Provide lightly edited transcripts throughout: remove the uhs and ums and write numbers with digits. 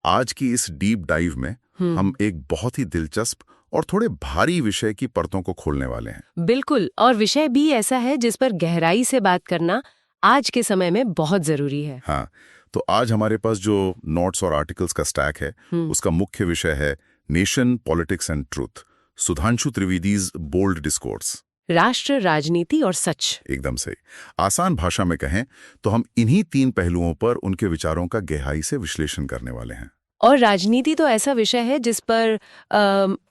आज की इस डीप डाइव में हम एक बहुत ही दिलचस्प और थोड़े भारी विषय की परतों को खोलने वाले हैं। बिल्कुल, और विषय भी ऐसा है जिस पर गहराई से बात करना आज के समय में बहुत जरूरी है। हाँ, तो आज हमारे पास जो नोट्स और आर्टिकल्स का स्टैक है उसका मुख्य विषय है nation, politics and truth, Sudhanshu Trivedi's bold discourse. राष्ट्र, राजनीति और सच। एकदम सही। आसान भाषा में कहें तो हम इन्हीं 3 पहलुओं पर उनके विचारों का गहराई से विश्लेषण करने वाले हैं। और राजनीति तो ऐसा विषय है जिस पर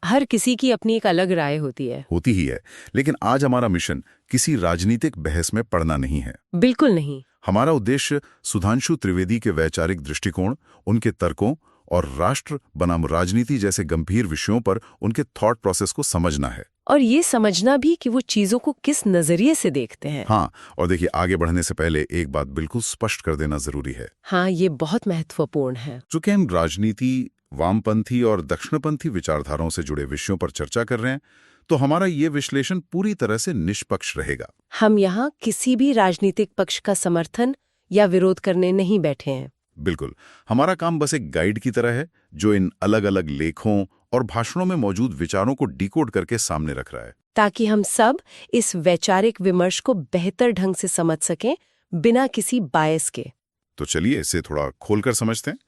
हर किसी की अपनी एक अलग राय होती ही है, लेकिन आज हमारा मिशन किसी राजनीतिक बहस में पड़ना नहीं है। बिल्कुल नहीं। हमारा उद्देश्य सुधांशु त्रिवेदी के वैचारिक दृष्टिकोण, उनके तर्कों और राष्ट्र बनाम राजनीति जैसे गंभीर विषयों पर उनके थॉट प्रोसेस को समझना है। और ये समझना भी कि वो चीजों को किस नजरिए से देखते हैं। हाँ, और देखिए, आगे बढ़ने से पहले एक बात बिल्कुल स्पष्ट कर देना जरूरी है। हाँ, ये बहुत महत्वपूर्ण है। चूंकि हम राजनीति, वामपंथी और दक्षिणपंथी विचारधाराओं से जुड़े विषयों पर चर्चा कर रहे हैं, तो हमारा ये विश्लेषण पूरी तरह से निष्पक्ष रहेगा। हम यहाँ किसी भी राजनीतिक पक्ष का समर्थन या विरोध करने नहीं बैठे हैं। बिल्कुल, हमारा काम बस एक गाइड की तरह है जो इन अलग अलग लेखों और भाषणों में मौजूद विचारों को डिकोड करके सामने रख रहा है, ताकि हम सब इस वैचारिक विमर्श को बेहतर ढंग से समझ सकें बिना किसी बायस के। तो चलिए इसे थोड़ा खोलकर समझते हैं।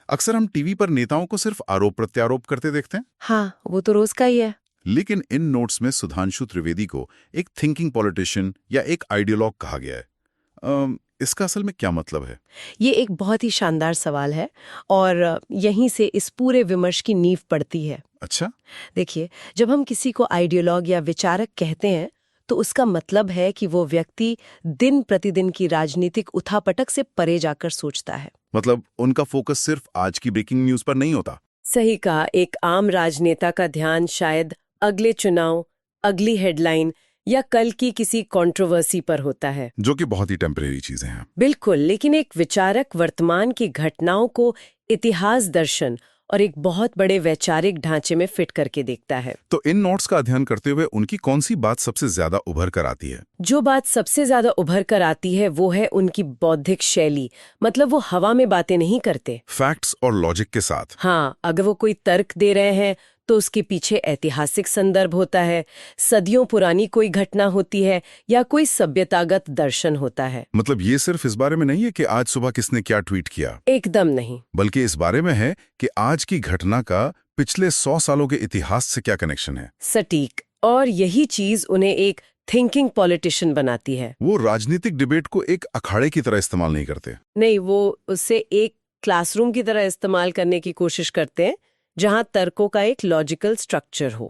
अक्सर हम टीवी पर नेताओं को सिर्फ आरोप प्रत्यारोप करते देखते हैं। हाँ, वो तो रोज का ही है। लेकिन इन नोट्स में सुधांशु त्रिवेदी को एक थिंकिंग पॉलिटिशियन या एक आइडियोलॉग कहा गया है। इसका असल में क्या मतलब है? ये एक बहुत ही शानदार सवाल है और यहीं से इस पूरे विमर्श की नींव पड़ती है। अच्छा, देखिए, जब हम किसी को आइडियोलॉग या विचारक कहते हैं तो उसका मतलब है कि वो व्यक्ति दिन प्रतिदिन की राजनीतिक उठापटक से परे जाकर सोचता है। मतलब उनका फोकस सिर्फ आज की ब्रेकिंग न्यूज पर नहीं होता। सही कहा। एक आम राजनेता का ध्यान शायद अगले चुनाव, अगली हेडलाइन या कल की किसी कंट्रोवर्सी पर होता है, जो कि बहुत ही टेम्परेरी चीजें हैं। बिल्कुल, लेकिन एक विचारक वर्तमान की घटनाओं को इतिहास, दर्शन और एक बहुत बड़े वैचारिक ढांचे में फिट करके देखता है। तो इन नोट्स का अध्ययन करते हुए उनकी कौन सी बात सबसे ज्यादा उभर कर आती है? जो बात सबसे ज्यादा उभर कर आती है वो है उनकी बौद्धिक शैली। मतलब वो हवा में बातें नहीं करते, फैक्ट्स और लॉजिक के साथ। हाँ, अगर वो कोई तर्क दे रहे हैं तो उसके पीछे ऐतिहासिक संदर्भ होता है, सदियों पुरानी कोई घटना होती है या कोई सभ्यतागत दर्शन होता है। मतलब ये सिर्फ इस बारे में नहीं है कि आज सुबह किसने क्या ट्वीट किया, एकदम नहीं, बल्कि इस बारे में है कि आज की घटना का पिछले 100 सालों के इतिहास से क्या कनेक्शन है। सटीक। और यही चीज उन्हें एक थिंकिंग पॉलिटिशियन बनाती है। वो राजनीतिक डिबेट को एक अखाड़े की तरह इस्तेमाल नहीं करते। नहीं, वो उसे एक क्लासरूम की तरह इस्तेमाल करने की कोशिश करते हैं जहां तर्कों का एक लॉजिकल स्ट्रक्चर हो।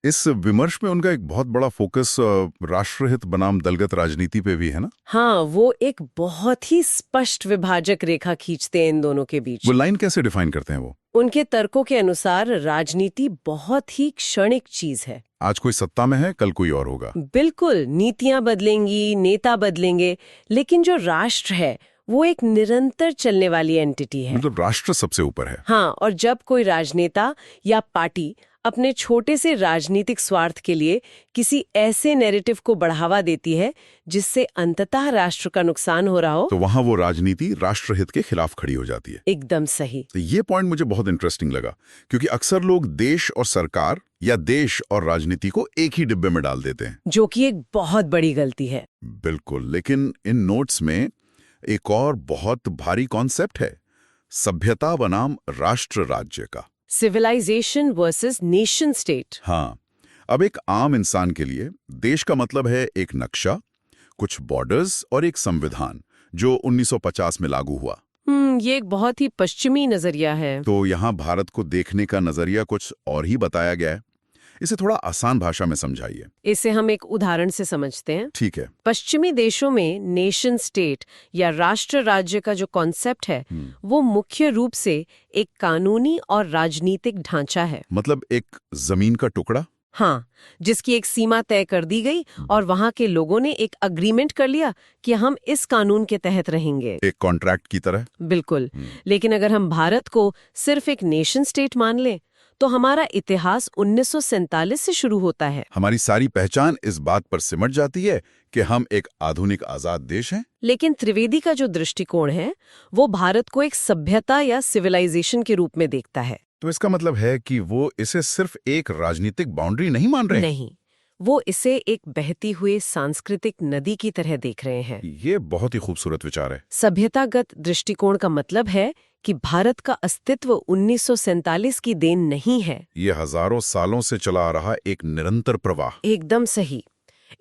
इस विमर्श में उनका एक बहुत बड़ा फोकस राष्ट्रहित बनाम दलगत राजनीति पे भी है ना? हाँ, वो एक बहुत ही स्पष्ट विभाजक रेखा खींचते हैं इन दोनों के बीच। वो लाइन कैसे डिफाइन करते हैं वो? उनके तर्कों के अनुसार राजनीति बहुत ही क्षणिक चीज है। आज कोई सत्ता में है, कल कोई और होगा। बिल्कुल, नीतियां बदलेंगी, नेता बदलेंगे, लेकिन जो राष्ट्र है वो एक निरंतर चलने वाली एंटिटी है। मतलब राष्ट्र सबसे ऊपर है। हाँ, और जब कोई राजनेता या पार्टी अपने छोटे से राजनीतिक स्वार्थ के लिए किसी ऐसे नैरेटिव को बढ़ावा देती है जिससे अंततः राष्ट्र का नुकसान हो रहा हो, तो वहां वो राजनीति राष्ट्रहित के खिलाफ खड़ी हो जाती है। एकदम सही। तो ये पॉइंट मुझे बहुत इंटरेस्टिंग लगा, क्योंकि अक्सर लोग देश और सरकार या देश और राजनीति को एक ही डिब्बे में डाल देते हैं, जो कि एक बहुत बड़ी गलती है। बिल्कुल, लेकिन इन नोट्स में एक और बहुत भारी कॉन्सेप्ट है, सभ्यता बनाम राष्ट्र राज्य का। Civilization versus nation state. हाँ, अब एक आम इंसान के लिए देश का मतलब है एक नक्शा, कुछ बॉर्डर्स और एक संविधान जो 1950 में लागू हुआ। ये एक बहुत ही पश्चिमी नजरिया है। तो यहाँ भारत को देखने का नजरिया कुछ और ही बताया गया है। इसे थोड़ा आसान भाषा में समझाइए। इसे हम एक उदाहरण से समझते हैं। ठीक है। पश्चिमी देशों में नेशन स्टेट या राष्ट्र राज्य का जो कॉन्सेप्ट है वो मुख्य रूप से एक कानूनी और राजनीतिक ढांचा है। मतलब एक जमीन का टुकड़ा? हाँ, जिसकी एक सीमा तय कर दी गई और वहाँ के लोगों ने एक अग्रीमेंट कर लिया कि हम इस कानून के तहत रहेंगे। एक कॉन्ट्रैक्ट की तरह? बिल्कुल। लेकिन अगर हम भारत को सिर्फ एक नेशन स्टेट मान लें तो हमारा इतिहास 1947 से शुरू होता है। हमारी सारी पहचान इस बात पर सिमट जाती है कि हम एक आधुनिक आजाद देश हैं। लेकिन त्रिवेदी का जो दृष्टिकोण है वो भारत को एक सभ्यता या सिविलाइजेशन के रूप में देखता है। तो इसका मतलब है कि वो इसे सिर्फ एक राजनीतिक बाउंड्री नहीं मान रहे? नहीं, वो इसे एक बहती हुई सांस्कृतिक नदी की तरह देख रहे हैं। ये बहुत ही खूबसूरत विचार है। सभ्यतागत दृष्टिकोण का मतलब है कि भारत का अस्तित्व 1947 की देन नहीं है। ये हजारों सालों से चला आ रहा एक निरंतर प्रवाह। एकदम सही।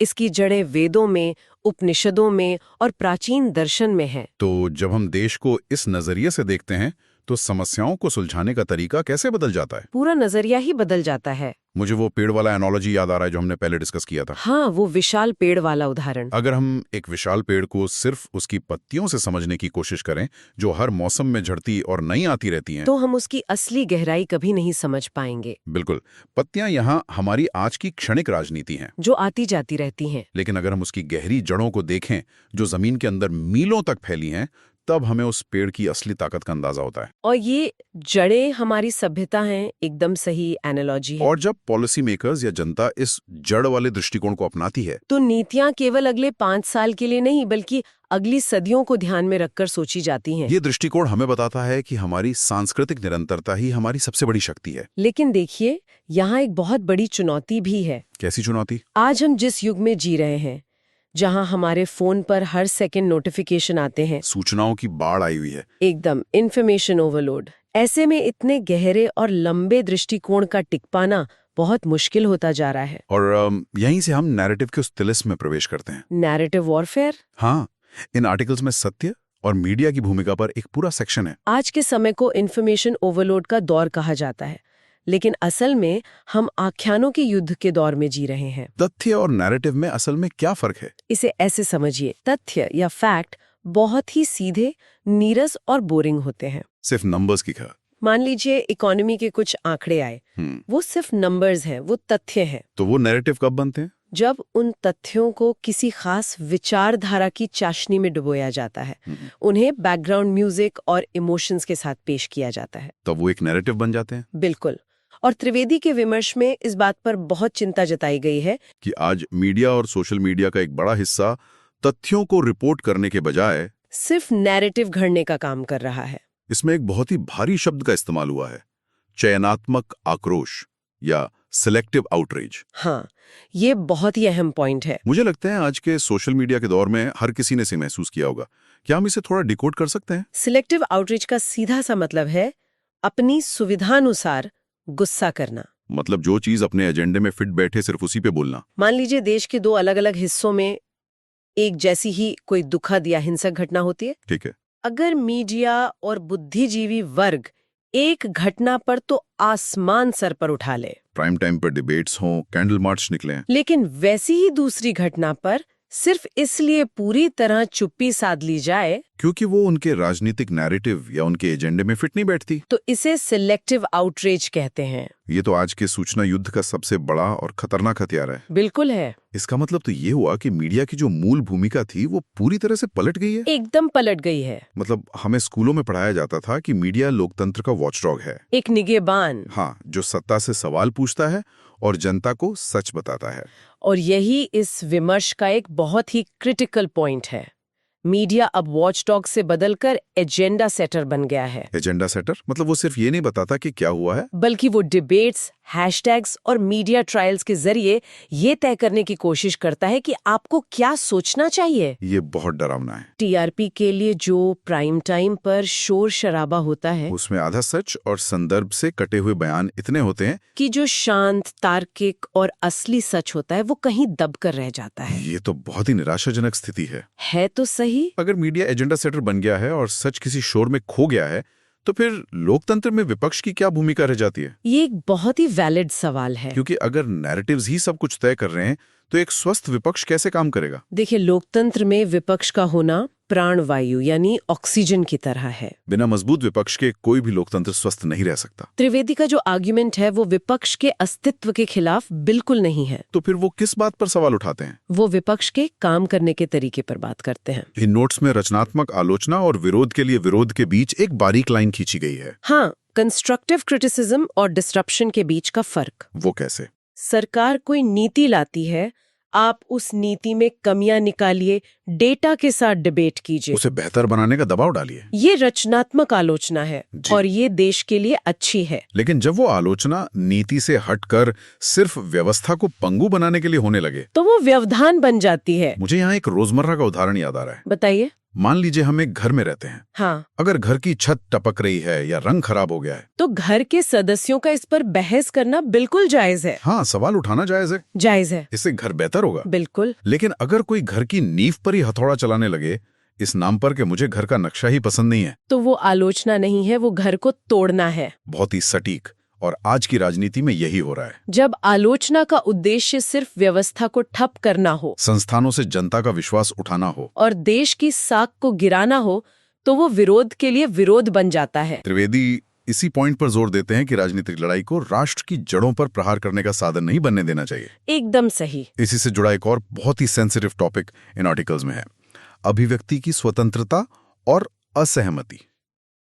इसकी जड़ें वेदों में, उपनिषदों में और प्राचीन दर्शन में है। तो जब हम देश को इस नजरिए से देखते हैं तो समस्याओं को सुलझाने का तरीका कैसे बदल जाता है? पूरा नजरिया ही बदल जाता है। मुझे वो पेड़ वाला एनालॉजी याद आ रहा है जो हमने पहले डिस्कस किया था। हाँ, वो विशाल पेड़ वाला उदाहरण। अगर हम एक विशाल पेड़ को सिर्फ उसकी पत्तियों से समझने की कोशिश करें जो हर मौसम में झड़ती और नई आती रहती हैं, तो हम उसकी असली गहराई कभी नहीं समझ पाएंगे। बिल्कुल। पत्तियां यहाँ हमारी आज की क्षणिक राजनीति हैं जो आती जाती रहती हैं। लेकिन अगर हम उसकी गहरी जड़ों को देखें जो जमीन के अंदर मीलों तक फैली हैं, तब हमें उस पेड़ की असली ताकत का अंदाजा होता है। और ये जड़ें हमारी सभ्यता हैं। एकदम सही एनालॉजी है। और जब पॉलिसी मेकर्स या जनता इस जड़ वाले दृष्टिकोण को अपनाती है तो नीतियां केवल अगले 5 साल के लिए नहीं बल्कि अगली सदियों को ध्यान में रखकर सोची जाती हैं। ये दृष्टिकोण हमें बताता है कि हमारी सांस्कृतिक निरंतरता ही हमारी सबसे बड़ी शक्ति है। लेकिन देखिए, यहाँ एक बहुत बड़ी चुनौती भी है। कैसी चुनौती? आज हम जिस युग में जी रहे हैं, जहां हमारे फोन पर हर सेकंड नोटिफिकेशन आते हैं, सूचनाओं की बाढ़ आई हुई है। एकदम इंफॉर्मेशन ओवरलोड। ऐसे में इतने गहरे और लंबे दृष्टिकोण का टिक पाना बहुत मुश्किल होता जा रहा है। और यहीं से हम नैरेटिव के उस तिलिस्म में प्रवेश करते हैं। Narrative warfare. हाँ, इन आर्टिकल्स में सत्य और मीडिया की भूमिका पर एक पूरा सेक्शन है। आज के समय को इंफॉर्मेशन ओवरलोड का दौर कहा जाता है, लेकिन असल में हम आख्यानों के युद्ध के दौर में जी रहे हैं। तथ्य और नैरेटिव में असल में क्या फर्क है? इसे ऐसे समझिए, तथ्य या फैक्ट बहुत ही सीधे, नीरस और बोरिंग होते हैं। सिर्फ नंबर्स की खा। मान लीजिए इकोनॉमी के कुछ आंकड़े आए, वो सिर्फ नंबर्स हैं, वो तथ्य हैं। तो वो नैरेटिव कब बनते हैं? जब उन तथ्यों को किसी खास विचारधारा की चाशनी में डुबोया जाता है, उन्हें बैकग्राउंड म्यूजिक और इमोशंस के साथ पेश किया जाता है, तब वो एक नैरेटिव बन जाते हैं। बिल्कुल। और त्रिवेदी के विमर्श में इस बात पर बहुत चिंता जताई गई है कि आज मीडिया और सोशल मीडिया का एक बड़ा हिस्सा तथ्यों को रिपोर्ट करने के बजाय सिर्फ नैरेटिव घड़ने का काम कर रहा है। इसमें एक बहुत ही भारी शब्द का इस्तेमाल हुआ है, चयनात्मक आक्रोश या सिलेक्टिव आउटरीच। हाँ, ये बहुत ही अहम पॉइंट है। मुझे लगता है आज के सोशल मीडिया के दौर में हर किसी ने इसे महसूस किया होगा। क्या हम इसे थोड़ा डिकोड कर सकते हैं? सिलेक्टिव आउटरीच का सीधा सा मतलब है अपनी सुविधानुसार गुस्सा करना। मतलब जो चीज अपने एजेंडे में फिट बैठे सिर्फ उसी पे बोलना। मान लीजिए देश के 2 अलग-अलग हिस्सों में एक जैसी ही कोई दुखद या हिंसक घटना होती है। ठीक है। अगर मीडिया और बुद्धिजीवी वर्ग एक घटना पर तो आसमान सर पर उठा ले, प्राइम टाइम पर डिबेट्स हों, कैंडल मार्च निकले, लेकिन वैसी ही दूसरी घटना पर सिर्फ इसलिए पूरी तरह चुप्पी साध ली जाए क्योंकि वो उनके राजनीतिक नैरेटिव या उनके एजेंडे में फिट नहीं बैठती, तो इसे सिलेक्टिव आउटरीच कहते हैं। ये तो आज के सूचना युद्ध का सबसे बड़ा और खतरनाक हथियार है। बिल्कुल है। इसका मतलब तो ये हुआ कि मीडिया की जो मूल भूमिका थी वो पूरी तरह से पलट गई है। एकदम पलट गई है। मतलब हमें स्कूलों में पढ़ाया जाता था कि मीडिया लोकतंत्र का वॉचडॉग है, एक निगहबान। हाँ, जो सत्ता से सवाल पूछता है और जनता को सच बताता है। और यही इस विमर्श का एक बहुत ही क्रिटिकल पॉइंट है। मीडिया अब वॉचडॉग से बदलकर एजेंडा सेटर बन गया है। एजेंडा सेटर मतलब वो सिर्फ ये नहीं बताता कि क्या हुआ है, बल्कि वो डिबेट्स, हैशटैग्स और मीडिया ट्रायल्स के जरिए ये तय करने की कोशिश करता है कि आपको क्या सोचना चाहिए। ये बहुत डरावना है। टीआरपी के लिए जो प्राइम टाइम पर शोर शराबा होता है, उसमें आधा सच और संदर्भ से कटे हुए बयान इतने होते हैं कि जो शांत, तार्किक और असली सच होता है वो कहीं दब कर रह जाता है। ये तो बहुत ही निराशाजनक स्थिति है तो सही। अगर मीडिया एजेंडा सेटर बन गया है और सच किसी शोर में खो गया है, तो फिर लोकतंत्र में विपक्ष की क्या भूमिका रह जाती है? ये एक बहुत ही वैलिड सवाल है। क्योंकि अगर नैरेटिव्स ही सब कुछ तय कर रहे हैं, तो एक स्वस्थ विपक्ष कैसे काम करेगा? देखिए, लोकतंत्र में विपक्ष का होना प्राणवायु यानी ऑक्सीजन की तरह है। बिना मजबूत विपक्ष के कोई भी लोकतंत्र स्वस्थ नहीं रह सकता। त्रिवेदी का जो आर्ग्यूमेंट है वो विपक्ष के अस्तित्व के खिलाफ बिल्कुल नहीं है। तो फिर वो किस बात पर सवाल उठाते हैं? वो विपक्ष के काम करने के तरीके पर बात करते हैं। इन नोट्स में रचनात्मक आलोचना और विरोध के लिए विरोध के बीच एक बारीक लाइन खींची गई है। हाँ, कंस्ट्रक्टिव क्रिटिसिज्म और डिसरप्शन के बीच का फर्क। वो कैसे? सरकार कोई नीति लाती है, आप उस नीति में कमियां निकालिए, डेटा के साथ डिबेट कीजिए, उसे बेहतर बनाने का दबाव डालिए। ये रचनात्मक आलोचना है और ये देश के लिए अच्छी है। लेकिन जब वो आलोचना नीति से हटकर सिर्फ व्यवस्था को पंगु बनाने के लिए होने लगे तो वो व्यवधान बन जाती है। मुझे यहाँ एक रोजमर्रा का उदाहरण याद आ रहा है। बताइए। मान लीजिए हम एक घर में रहते हैं। हाँ। अगर घर की छत टपक रही है या रंग खराब हो गया है तो घर के सदस्यों का इस पर बहस करना बिल्कुल जायज है। हाँ, सवाल उठाना जायज है। जायज है। इससे घर बेहतर होगा। बिल्कुल। लेकिन अगर कोई घर की नींव पर ही हथौड़ा चलाने लगे इस नाम पर कि मुझे घर का नक्शा ही पसंद नहीं है, तो वो आलोचना नहीं है, वो घर को तोड़ना है। बहुत ही सटीक। और आज की राजनीति में यही हो रहा है। जब आलोचना का उद्देश्य सिर्फ व्यवस्था को ठप करना हो, संस्थानों से जनता का विश्वास उठाना हो और देश की साख को गिराना हो, तो वो विरोध के लिए विरोध बन जाता है। त्रिवेदी इसी पॉइंट पर जोर देते हैं कि राजनीतिक लड़ाई को राष्ट्र की जड़ों पर प्रहार करने का साधन नहीं बनने देना चाहिए। एकदम सही। इसी से जुड़ा एक और बहुत ही सेंसिटिव टॉपिक इन आर्टिकल्स में है, अभिव्यक्ति की स्वतंत्रता और असहमति,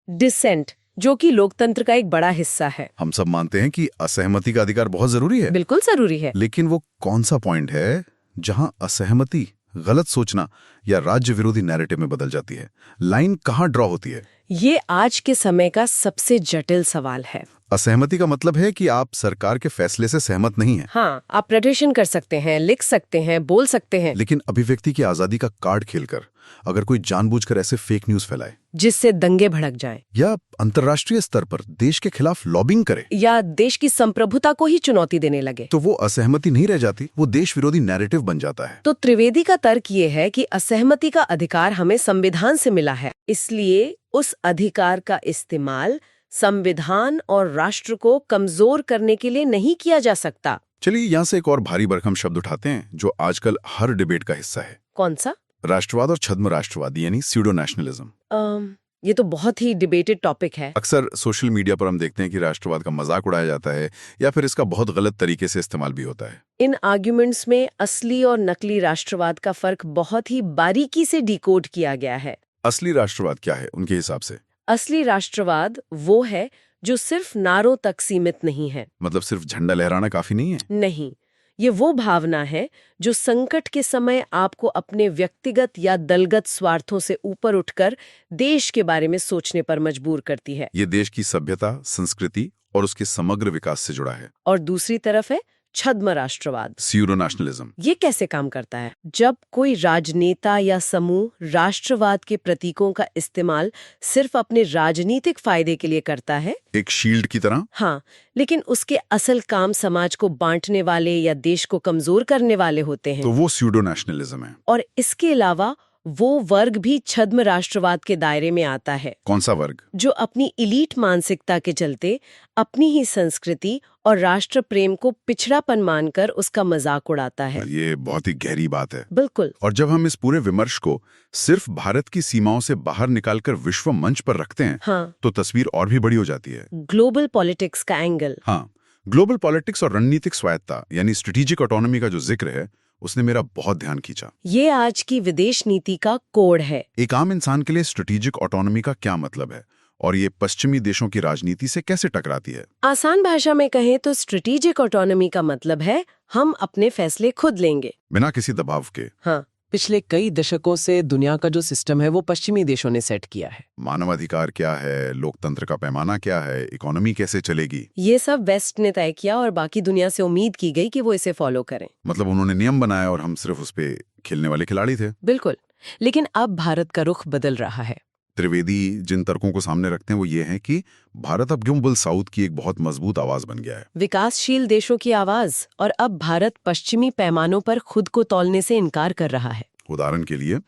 डिसेंट, जो कि लोकतंत्र का एक बड़ा हिस्सा है। हम सब मानते हैं कि असहमति का अधिकार बहुत जरूरी है। बिल्कुल जरूरी है। लेकिन वो कौन सा पॉइंट है जहां असहमति गलत सोचना या राज्य विरोधी नैरेटिव में बदल जाती है? लाइन कहां ड्रॉ होती है? ये आज के समय का सबसे जटिल सवाल है। असहमति का मतलब है कि आप सरकार के फैसले से सहमत नहीं हैं। हाँ, आप प्रदर्शन कर सकते हैं, लिख सकते हैं, बोल सकते हैं, लेकिन अभिव्यक्ति की आजादी का कार्ड खेलकर अगर कोई जानबूझकर ऐसे फेक न्यूज फैलाए जिससे दंगे भड़क जाएं, या अंतर्राष्ट्रीय स्तर पर देश के खिलाफ लॉबिंग करे, या देश की संप्रभुता को ही चुनौती देने लगे, तो वो असहमति नहीं रह जाती, वो देश विरोधी नैरेटिव बन जाता है। तो त्रिवेदी का तर्क ये है कि असहमति का अधिकार हमें संविधान से मिला है, इसलिए उस अधिकार का इस्तेमाल संविधान और राष्ट्र को कमजोर करने के लिए नहीं किया जा सकता। चलिए यहाँ से एक और भारी भरकम शब्द उठाते हैं जो आजकल हर डिबेट का हिस्सा है। कौन सा? राष्ट्रवाद और छद्म राष्ट्रवादी यानी स्यूडो नेशनलिज्म। ये तो बहुत ही डिबेटेड टॉपिक है। अक्सर सोशल मीडिया पर हम देखते हैं कि राष्ट्रवाद का मजाक उड़ाया जाता है या फिर इसका बहुत गलत तरीके से इस्तेमाल भी होता है। इन आर्ग्यूमेंट्स में असली और नकली राष्ट्रवाद का फर्क बहुत ही बारीकी से डिकोड किया गया है। असली राष्ट्रवाद क्या है उनके हिसाब से? असली राष्ट्रवाद वो है जो सिर्फ नारों तक सीमित नहीं है। मतलब सिर्फ झंडा लहराना काफी नहीं है? नहीं, ये वो भावना है जो संकट के समय आपको अपने व्यक्तिगत या दलगत स्वार्थों से ऊपर उठकर देश के बारे में सोचने पर मजबूर करती है। ये देश की सभ्यता, संस्कृति और उसके समग्र विकास से जुड़ा है। और दूसरी तरफ है छद्म राष्ट्रवाद, स्यूडो नेशनलिज्म। ये कैसे काम करता है? जब कोई राजनेता या समूह राष्ट्रवाद के प्रतीकों का इस्तेमाल सिर्फ अपने राजनीतिक फायदे के लिए करता है, एक शील्ड की तरह। हाँ, लेकिन उसके असल काम समाज को बांटने वाले या देश को कमजोर करने वाले होते हैं, तो वो स्यूडो नेशनलिज्म है। और इसके अलावा वो वर्ग भी छद्म राष्ट्रवाद के दायरे में आता है। कौन सा वर्ग? जो अपनी इलीट मानसिकता के चलते अपनी ही संस्कृति और राष्ट्र प्रेम को पिछड़ापन मानकर उसका मजाक उड़ाता है। ये बहुत ही गहरी बात है। बिल्कुल। और जब हम इस पूरे विमर्श को सिर्फ भारत की सीमाओं से बाहर निकालकर विश्व मंच पर रखते हैं, हाँ, तो तस्वीर और भी बड़ी हो जाती है। ग्लोबल पॉलिटिक्स का एंगल। हाँ, ग्लोबल पॉलिटिक्स और रणनीतिक स्वायत्ता यानी स्ट्रेटेजिक ऑटोनॉमी का जो जिक्र है उसने मेरा बहुत ध्यान खींचा। ये आज की विदेश नीति का कोड है। एक आम इंसान के लिए स्ट्रेटेजिक ऑटोनॉमी का क्या मतलब है और ये पश्चिमी देशों की राजनीति से कैसे टकराती है? आसान भाषा में कहें तो स्ट्रेटेजिक ऑटोनॉमी का मतलब है हम अपने फैसले खुद लेंगे, बिना किसी दबाव के। हाँ, पिछले कई दशकों से दुनिया का जो सिस्टम है वो पश्चिमी देशों ने सेट किया है। मानवाधिकार क्या है, लोकतंत्र का पैमाना क्या है, इकोनॉमी कैसे चलेगी, ये सब वेस्ट ने तय किया और बाकी दुनिया से उम्मीद की गई कि वो इसे फॉलो करें। मतलब उन्होंने नियम बनाया और हम सिर्फ उस पे खेलने वाले खिलाड़ी थे। बिल्कुल। लेकिन अब भारत का रुख बदल रहा है। त्रिवेदी जिन तर्कों को सामने रखते हैं वो ये है कि भारत अब ग्लोबल साउथ की एक बहुत मजबूत आवाज बन गया है, विकासशील देशों की आवाज, और अब भारत पश्चिमी पैमानों पर खुद को तौलने से इनकार कर रहा है। उदाहरण के लिए,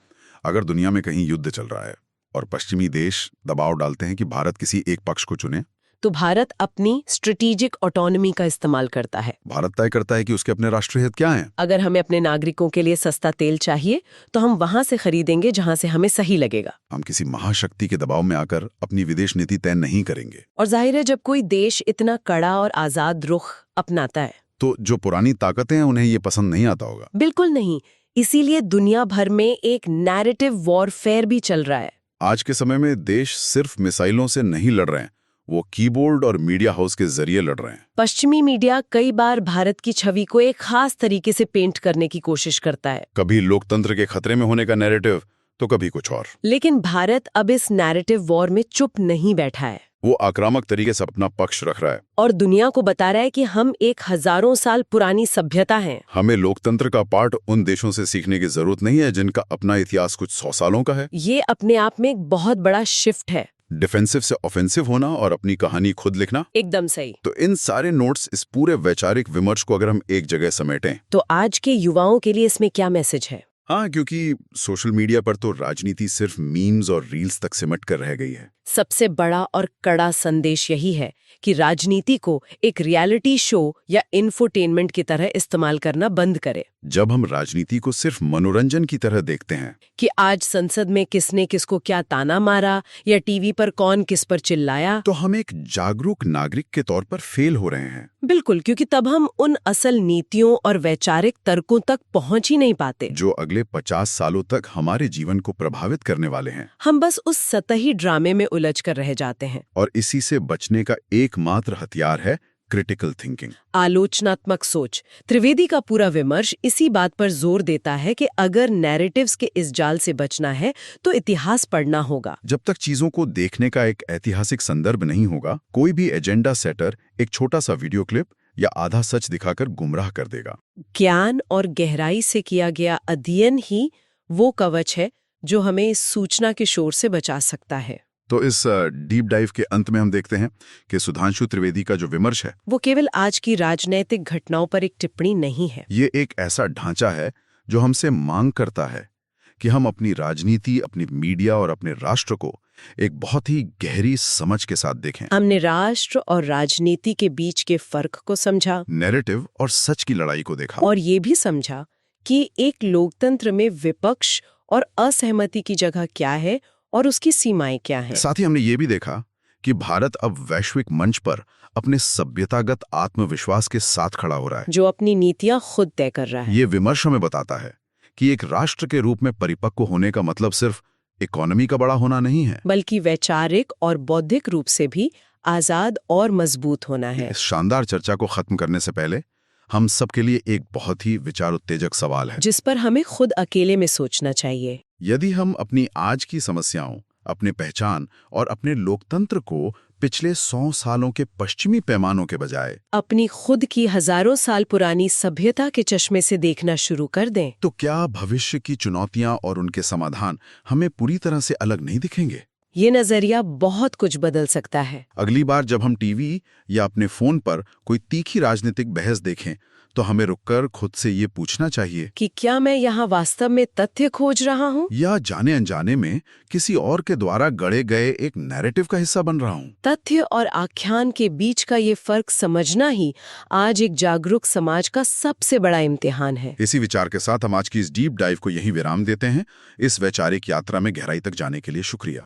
अगर दुनिया में कहीं युद्ध चल रहा है और पश्चिमी देश दबाव डालते हैं कि भारत किसी एक पक्ष को चुने, तो भारत अपनी स्ट्रेटेजिक ऑटोनॉमी का इस्तेमाल करता है। भारत तय करता है कि उसके अपने राष्ट्रीय हित क्या हैं। अगर हमें अपने नागरिकों के लिए सस्ता तेल चाहिए तो हम वहां से खरीदेंगे जहां से हमें सही लगेगा। हम किसी महाशक्ति के दबाव में आकर अपनी विदेश नीति तय नहीं करेंगे। और जाहिर है, जब कोई देश इतना कड़ा और आजाद रुख अपनाता है तो जो पुरानी ताकतें हैं उन्हें ये पसंद नहीं आता होगा। बिल्कुल नहीं। इसीलिए दुनिया भर में एक नैरेटिव वॉरफेयर भी चल रहा है। आज के समय में देश सिर्फ मिसाइलों से नहीं लड़ रहे हैं, वो कीबोर्ड और मीडिया हाउस के जरिए लड़ रहे हैं। पश्चिमी मीडिया कई बार भारत की छवि को एक खास तरीके से पेंट करने की कोशिश करता है, कभी लोकतंत्र के खतरे में होने का नैरेटिव तो कभी कुछ और। लेकिन भारत अब इस नैरेटिव वॉर में चुप नहीं बैठा है। वो आक्रामक तरीके से अपना पक्ष रख रहा है और दुनिया को बता रहा है कि हम एक हजारों साल पुरानी सभ्यता हैं। हमें लोकतंत्र का पाठ उन देशों से सीखने की जरूरत नहीं है जिनका अपना इतिहास कुछ 100 सालों का है। ये अपने आप में एक बहुत बड़ा शिफ्ट है। डिफेंसिव से ऑफेंसिव होना और अपनी कहानी खुद लिखना। एकदम सही। तो इन सारे नोट्स, इस पूरे वैचारिक विमर्श को अगर हम एक जगह समेटें तो आज के युवाओं के लिए इसमें क्या मैसेज है? हाँ, क्योंकि सोशल मीडिया पर तो राजनीति सिर्फ मीम्स और रील्स तक सिमट कर रह गई है। सबसे बड़ा और कड़ा संदेश यही है कि राजनीति को एक रियलिटी शो या इंफोटेनमेंट की तरह इस्तेमाल करना बंद करे। जब हम राजनीति को सिर्फ मनोरंजन की तरह देखते हैं कि आज संसद में किसने किसको क्या ताना मारा या टीवी पर कौन किस पर चिल्लाया, तो हम एक जागरूक नागरिक के तौर पर फेल हो रहे हैं। बिल्कुल, क्योंकि तब हम उन असल नीतियों और वैचारिक तर्कों तक पहुंच ही नहीं पाते जो अगले 50 सालों तक हमारे जीवन को प्रभावित करने वाले हैं। हम बस उस सतही ड्रामे में उलझ कर रह जाते हैं। और इसी से बचने का एकमात्र हथियार है क्रिटिकल थिंकिंग, आलोचनात्मक सोच। त्रिवेदी का पूरा विमर्श इसी बात पर जोर देता है कि अगर नैरेटिव्स के इस जाल से बचना है तो इतिहास पढ़ना होगा। जब तक चीजों को देखने का एक ऐतिहासिक संदर्भ नहीं होगा, कोई भी एजेंडा सेटर एक छोटा सा वीडियो क्लिप या आधा सच दिखाकर गुमराह कर देगा। ज्ञान और गहराई से किया गया अध्ययन ही वो कवच है जो हमें इस सूचना के शोर से बचा सकता है। तो इस डीप डाइव के अंत में हम देखते हैं कि सुधांशु त्रिवेदी का जो विमर्श है वो केवल आज की राजनैतिक घटनाओं पर एक टिप्पणी नहीं है। ये एक ऐसा ढांचा है जो हमसे मांग करता है कि हम अपनी राजनीति, अपनी मीडिया और अपने राष्ट्र को एक बहुत ही गहरी समझ के साथ देखें। हमने राष्ट्र और राजनीति के बीच के फर्क को समझा, नैरेटिव और सच की लड़ाई को देखा, और ये भी समझा कि एक लोकतंत्र में विपक्ष और असहमति की जगह क्या है और उसकी सीमाएं क्या हैं। साथ ही हमने ये भी देखा कि भारत अब वैश्विक मंच पर अपने सभ्यतागत आत्मविश्वास के साथ खड़ा हो रहा है, जो अपनी नीतियां खुद तय कर रहा है। ये विमर्श हमें बताता है कि एक राष्ट्र के रूप में परिपक्व होने का मतलब सिर्फ इकोनॉमी का बड़ा होना नहीं है, बल्कि वैचारिक और बौद्धिक रूप से भी आजाद और मजबूत होना है। इस शानदार चर्चा को खत्म करने से पहले हम सबके लिए एक बहुत ही विचार उत्तेजक सवाल है, जिस पर हमें खुद अकेले में सोचना चाहिए। यदि हम अपनी आज की समस्याओं, अपने पहचान और अपने लोकतंत्र को पिछले 100 सालों के पश्चिमी पैमानों के बजाय अपनी खुद की हजारों साल पुरानी सभ्यता के चश्मे से देखना शुरू कर दें, तो क्या भविष्य की चुनौतियां और उनके समाधान हमें पूरी तरह से अलग नहीं दिखेंगे? ये नजरिया बहुत कुछ बदल सकता है। अगली बार जब हम टीवी या अपने फोन पर कोई तीखी राजनीतिक बहस देखें, तो हमें रुककर खुद से ये पूछना चाहिए कि क्या मैं यहाँ वास्तव में तथ्य खोज रहा हूँ या जाने अनजाने में किसी और के द्वारा गढ़े गए एक नैरेटिव का हिस्सा बन रहा हूँ। तथ्य और आख्यान के बीच का ये फर्क समझना ही आज एक जागरूक समाज का सबसे बड़ा इम्तिहान है। इसी विचार के साथ हम आज की इस डीप डाइव को यहीं विराम देते हैं। इस वैचारिक यात्रा में गहराई तक जाने के लिए शुक्रिया।